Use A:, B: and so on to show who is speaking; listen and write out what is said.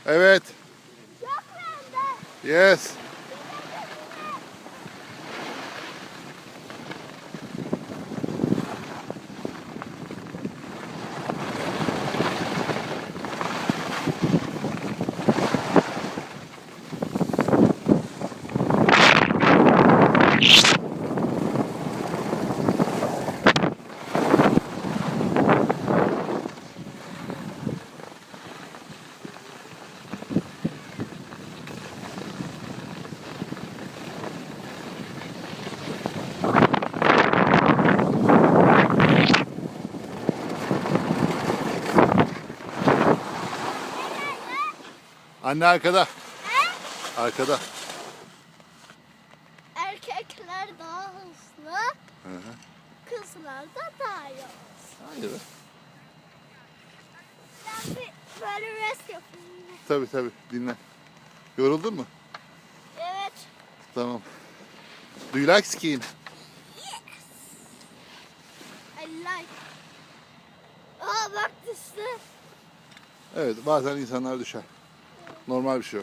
A: Evet.
B: Çok bende.
A: Yes. Anne arkada.
B: He?
A: Arkada.
B: Erkekler daha hızlı,
A: Hı hı.
B: kızlar da daha yavaş.
A: Hayır.
B: Ben bir böyle rest yapayım.
A: Tabii dinle. Yoruldun mu?
B: Evet.
A: Tamam. Do you like skiing?
B: Yes. I like. Aa bak düştü.
A: Evet, bazen insanlar düşer. Normal bir şey o.